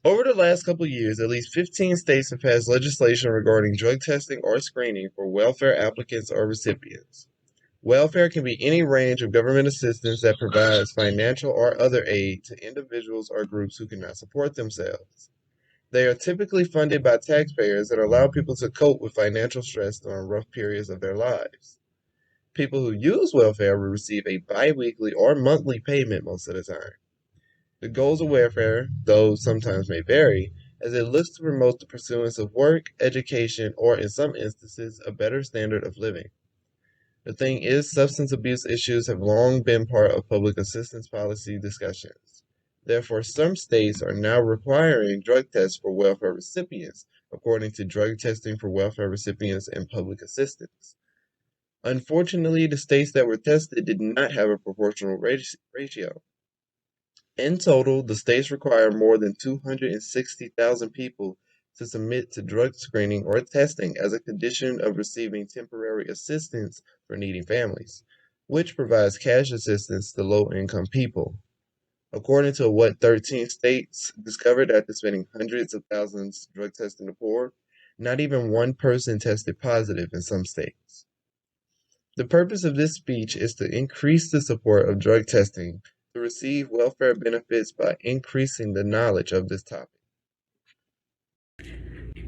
Over the last couple of years, at least 15 states have passed legislation regarding drug testing or screening for welfare applicants or recipients. Welfare can be any range of government assistance that provides financial or other aid to individuals or groups who cannot support themselves. They are typically funded by taxpayers that allow people to cope with financial stress during rough periods of their lives. People who use welfare will receive a biweekly or monthly payment most of the time. The goals of welfare, though sometimes may vary, as it looks to promote the pursuance of work, education, or in some instances, a better standard of living. The thing is, substance abuse issues have long been part of public assistance policy discussions. Therefore, some states are now requiring drug tests for welfare recipients, according to Drug Testing for Welfare Recipients and Public Assistance. Unfortunately, the states that were tested did not have a proportional ratio. In total, the states require more than 260,000 people to submit to drug screening or testing as a condition of receiving temporary assistance for needy families, which provides cash assistance to low-income people. According to what 13 states discovered after spending hundreds of thousands drug testing the poor, not even one person tested positive in some states. The purpose of this speech is to increase the support of drug testing to receive welfare benefits by increasing the knowledge of this topic.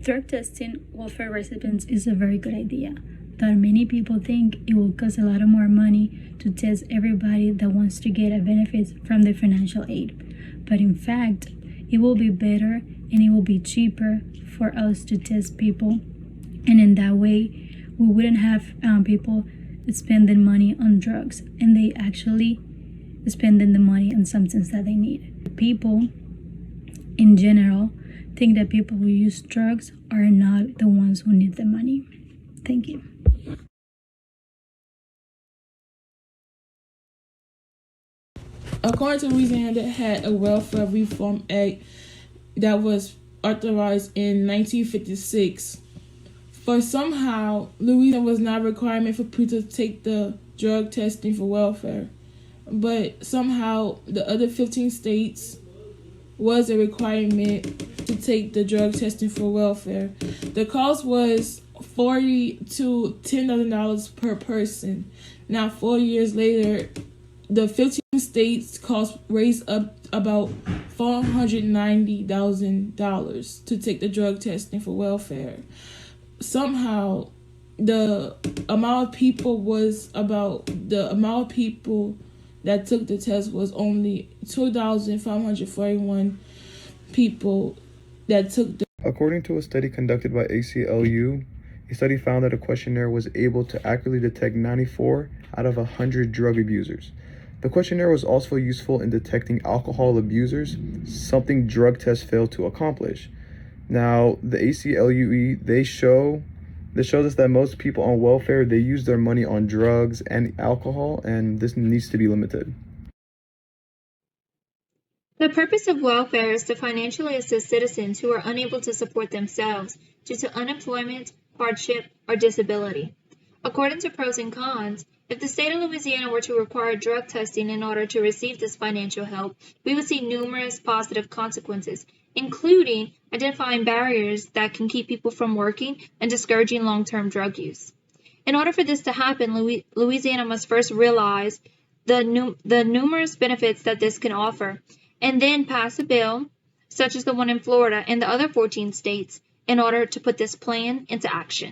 Drug testing welfare recipients is a very good idea, though many people think it will cost a lot more money to test everybody that wants to get a benefit from the financial aid. But in fact, it will be better and it will be cheaper for us to test people, and in that way, we wouldn't have people spending money on drugs and they actually spending the money on something that they need. People in general think that people who use drugs are not the ones who need the money. Thank you. According to Louisiana, that had a Welfare Reform Act that was authorized in 1956. For somehow, Louisiana was not a requirement for people to take the drug testing for welfare. But somehow, the other 15 states was a requirement to take the drug testing for welfare. The cost was $40 to $10,000 per person. Now, 4 years later, the 15 states cost raised up about $490,000 to take the drug testing for welfare. Somehow, the amount of people that took the test was only 2,541 people that took the. According to a study conducted by ACLU, a study found that a questionnaire was able to accurately detect 94 out of 100 drug abusers. The questionnaire was also useful in detecting alcohol abusers, something drug tests failed to accomplish. Now, the ACLUE, they showed us that most people on welfare, they use their money on drugs and alcohol, and this needs to be limited. The purpose of welfare is to financially assist citizens who are unable to support themselves due to unemployment, hardship, or disability. According to pros and cons, if the state of Louisiana were to require drug testing in order to receive this financial help, we would see numerous positive consequences, including identifying barriers that can keep people from working and discouraging long-term drug use. In order for this to happen, Louisiana must first realize the numerous benefits that this can offer, and then pass a bill, such as the one in Florida and the other 14 states, in order to put this plan into action.